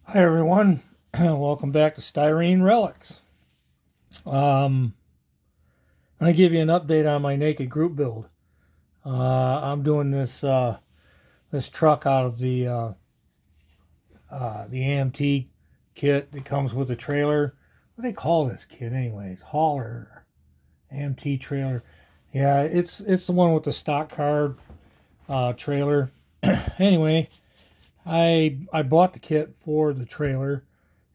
Hi everyone, welcome back to Styrene Relics. I'm gonna give you an update on my naked group build. I'm doing this truck out of the AMT kit that comes with a trailer. What do they call this kit anyways? Hauler, AMT trailer. Yeah, it's the one with the stock car trailer. Anyway, I bought the kit for the trailer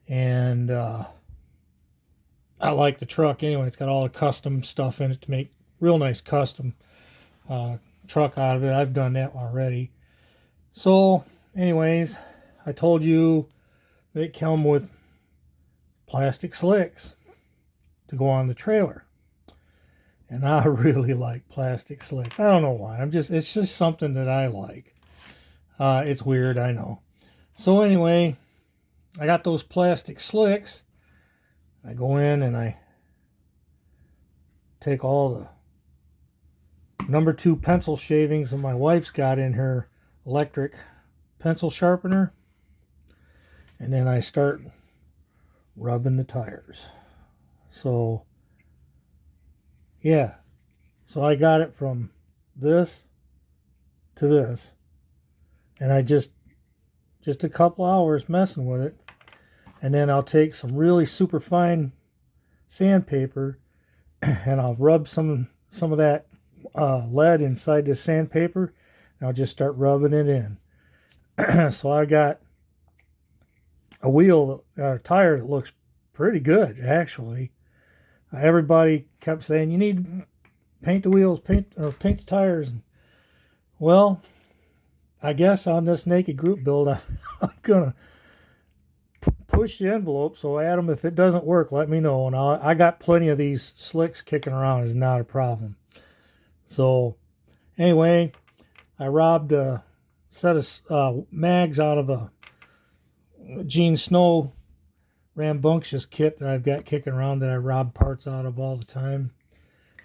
and I like the truck anyway. It's got all the custom stuff in it to make real nice custom uh, truck out of it. I've done that already. So, anyways, I told you they come with plastic slicks to go on the trailer, and I really like plastic slicks. I don't know why. It's just something that I like. It's weird, I know. So anyway, I got those plastic slicks. I go in and I take all the number 2 pencil shavings that my wife's got in her electric pencil sharpener, and then I start rubbing the tires. So yeah, so I got it from this to this, and I just a couple hours messing with it, and then I'll take some really super fine sandpaper and I'll rub some of that lead inside the sandpaper, and I'll just start rubbing it in. So I got a tire that looks pretty good actually. Everybody kept saying you need to paint the wheels, paint the tires. Well, I guess on this naked group build, I'm gonna push the envelope. So Adam, if it doesn't work, let me know. And I got plenty of these slicks kicking around. Is not a problem. So anyway, I robbed a set of mags out of a Gene Snow rambunctious kit that I've got kicking around that I rob parts out of all the time.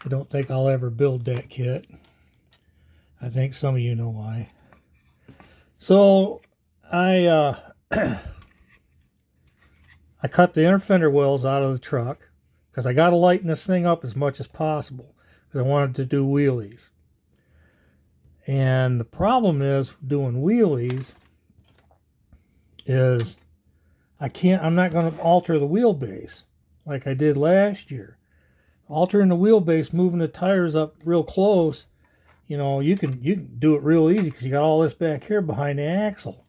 I don't think I'll ever build that kit. I think some of you know why. So I I cut the inner fender wells out of the truck because I got to lighten this thing up as much as possible because I wanted to do wheelies. And the problem is doing wheelies is I'm not going to alter the wheelbase like I did last year. Altering the wheelbase, moving the tires up real close, you can do it real easy because you got all this back here behind the axle.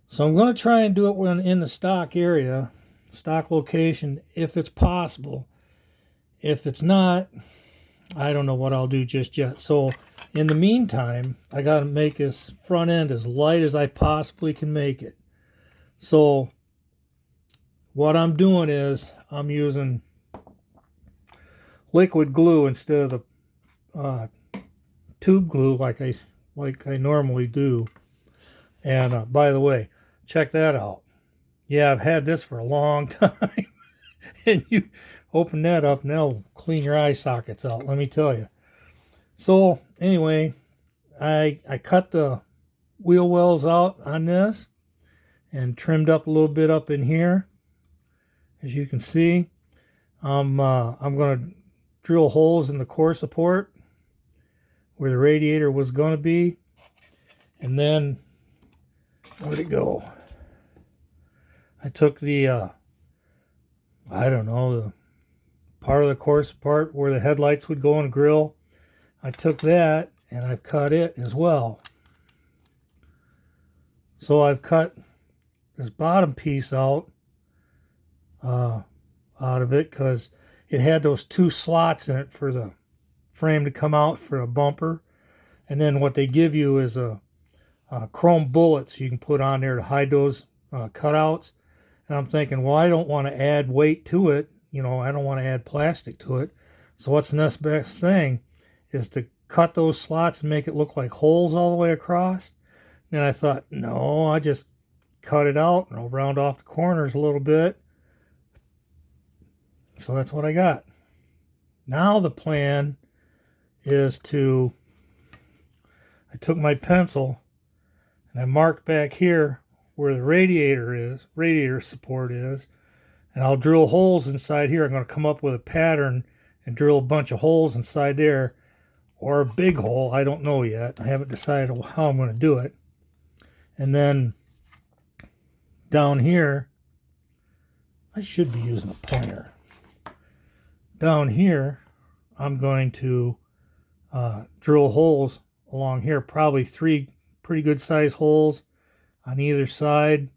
So I'm going to try and do it when in the stock area, stock location, if it's possible. If it's not, I don't know what I'll do just yet. So in the meantime, I got to make this front end as light as I possibly can make it. So what I'm doing is I'm using liquid glue instead of the tube glue like I normally do. And by the way, check that out. Yeah, I've had this for a long time. And you open that up and they'll clean your eye sockets out, let me tell you. So anyway, I cut the wheel wells out on this and trimmed up a little bit up in here. As you can see, I'm going to drill holes in the core support where the radiator was going to be. And then, where'd it go? I took the, the part of the core support where the headlights would go on the grill. I took that and I've cut it as well. So I've cut this bottom piece out of it because it had those 2 slots in it for the frame to come out for a bumper. And then what they give you is a chrome bullets you can put on there to hide those cutouts. And I'm thinking, well, I don't want to add weight to it. I don't want to add plastic to it. So what's the next best thing is to cut those slots and make it look like holes all the way across. And I thought, no, I just cut it out and I'll round off the corners a little bit. So that's what I got. Now the plan is I took my pencil and I marked back here where the radiator support is, and I'll drill holes inside here. I'm going to come up with a pattern and drill a bunch of holes inside there, or a big hole. I don't know yet. I haven't decided how I'm going to do it. And then down here, I should be using a pointer. Down here, I'm going to drill holes along here, probably 3 pretty good sized holes on either side,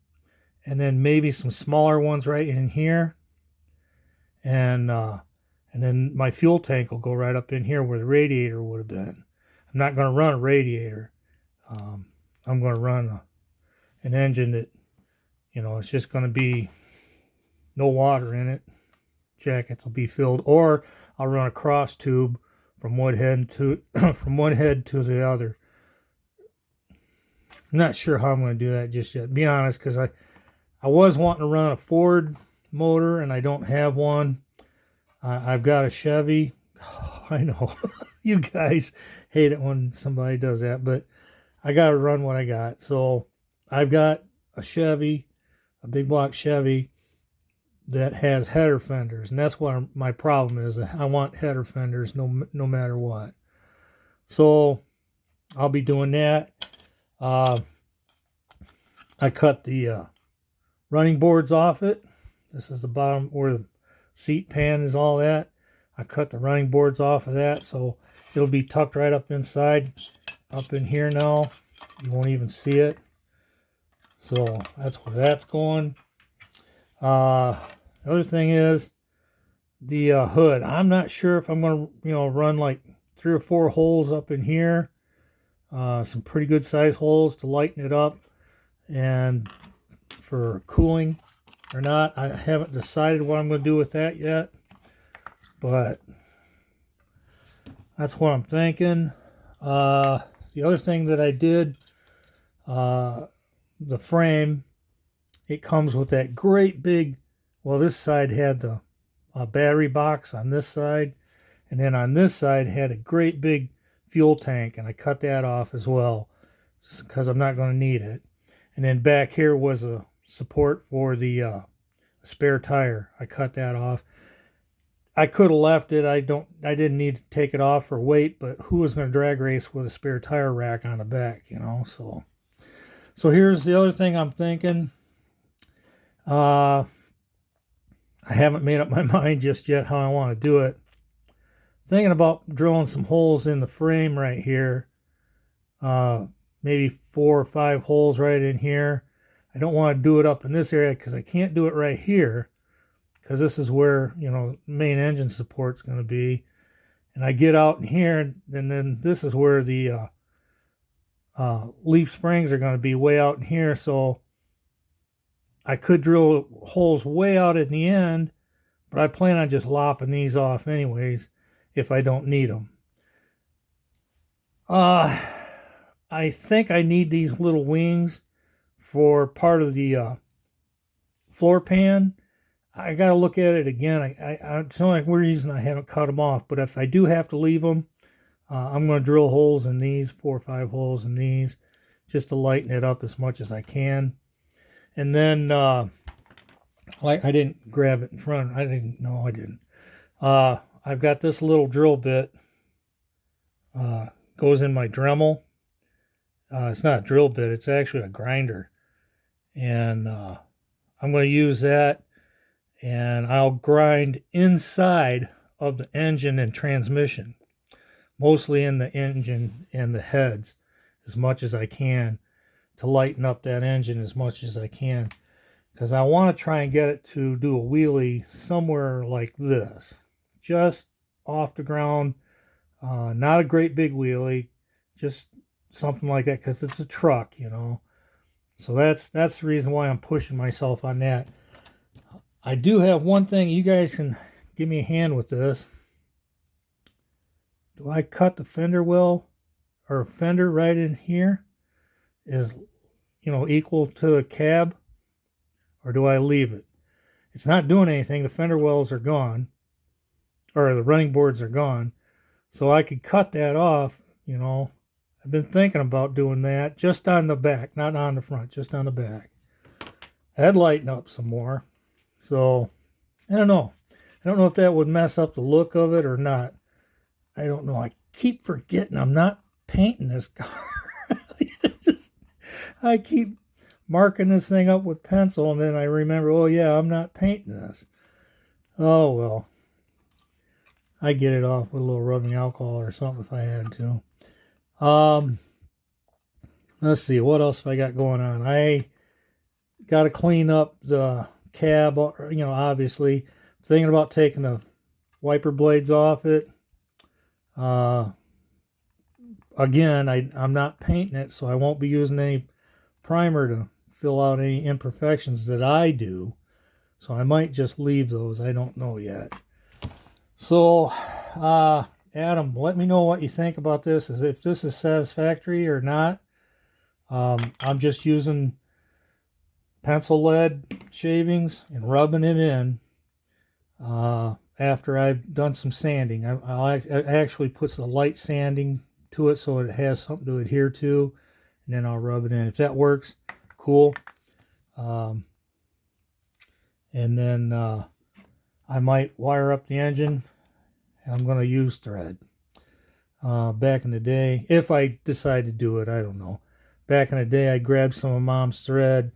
and then maybe some smaller ones right in here, and then my fuel tank will go right up in here where the radiator would have been. I'm not going to run a radiator. I'm going to run an engine that, it's just going to be no water in it. Jackets will be filled, or I'll run a cross tube from one head to the other. I'm not sure how I'm going to do that just yet, to be honest, because I was wanting to run a Ford motor and I don't have one. I've got a Chevy. Oh, I know you guys hate it when somebody does that, but I got to run what I got. So I've got a Chevy, a big block Chevy that has header fenders, and that's what my problem is. I want header fenders no matter what. So I'll be doing that. I cut the running boards off it. This is the bottom where the seat pan is, all that. I cut the running boards off of that, so it'll be tucked right up inside, up in here now. You won't even see it. So that's where that's going. The other thing is the hood. I'm not sure if I'm going to, run like 3 or 4 holes up in here. Some pretty good size holes to lighten it up and for cooling or not. I haven't decided what I'm going to do with that yet, but that's what I'm thinking. The other thing that I did, the frame, it comes with that great big, well, this side had the battery box on this side, and then on this side had a great big fuel tank, and I cut that off as well because I'm not going to need it. And then back here was a support for the spare tire. I cut that off. I could have left it. I didn't need to take it off for weight, but who was going to drag race with a spare tire rack on the back, So here's the other thing I'm thinking. I haven't made up my mind just yet how I want to do it. Thinking about drilling some holes in the frame right here. Maybe 4 or 5 holes right in here. I don't want to do it up in this area because I can't do it right here, because this is where, main engine support's going to be. And I get out in here, and then this is where the leaf springs are going to be, way out in here. So I could drill holes way out at the end, but I plan on just lopping these off anyways if I don't need them. I think I need these little wings for part of the floor pan. I got to look at it again. It's the only reason I haven't cut them off, but if I do have to leave them, I'm going to drill holes in these, 4 or 5 holes in these, just to lighten it up as much as I can. And then, I didn't grab it in front. I didn't. I've got this little drill bit, goes in my Dremel. It's not a drill bit, it's actually a grinder. And I'm going to use that, and I'll grind inside of the engine and transmission, mostly in the engine and the heads as much as I can, to lighten up that engine as much as I can, because I want to try and get it to do a wheelie somewhere like this, just off the ground. Not a great big wheelie, just something like that, because it's a truck, So that's the reason why I'm pushing myself on that. I do have one thing. You guys can give me a hand with this. Do I cut the fender well, or fender right in here is, equal to the cab, or do I leave it? It's not doing anything. The fender wells are gone, or the running boards are gone. So I could cut that off, I've been thinking about doing that just on the back, not on the front, just on the back. That'd lighten up some more. So, I don't know. I don't know if that would mess up the look of it or not. I don't know. I keep forgetting I'm not painting this car. I keep marking this thing up with pencil, and then I remember, oh yeah, I'm not painting this. Oh well. I get it off with a little rubbing alcohol or something if I had to. Let's see, what else have I got going on? I got to clean up the cab, obviously. Thinking about taking the wiper blades off it. Again, I'm not painting it, so I won't be using any primer to fill out any imperfections that I do. So I might just leave those. I don't know yet. So, Adam, let me know what you think about this, as if this is satisfactory or not. I'm just using pencil lead shavings and rubbing it in after I've done some sanding. I actually put some light sanding to it so it has something to adhere to, and then I'll rub it in. If that works, cool. And then I might wire up the engine, and I'm going to use thread. Back in the day, if I decide to do it, I don't know. Back in the day, I grabbed some of Mom's thread,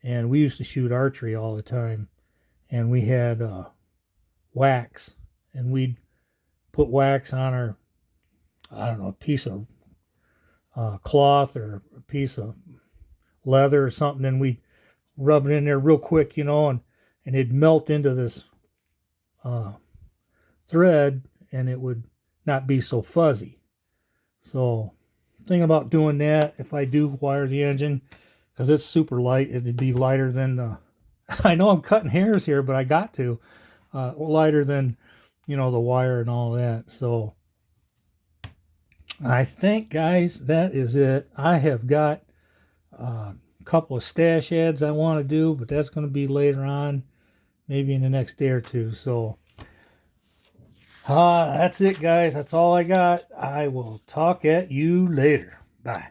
and we used to shoot archery all the time. And we had wax, and we'd put wax on our, I don't know, a piece of cloth or a piece of leather or something, and we'd rub it in there real quick, and it'd melt into this thread, and it would not be so fuzzy. So thinking about doing that if I do wire the engine, because it's super light. It'd be lighter than the I know I'm cutting hairs here, but I got to lighter than the wire and all that. So I think, guys, that is it. I have got a couple of stash ads I want to do, but that's going to be later on, maybe in the next day or two. So that's it, guys. That's all I got. I will talk at you later. Bye.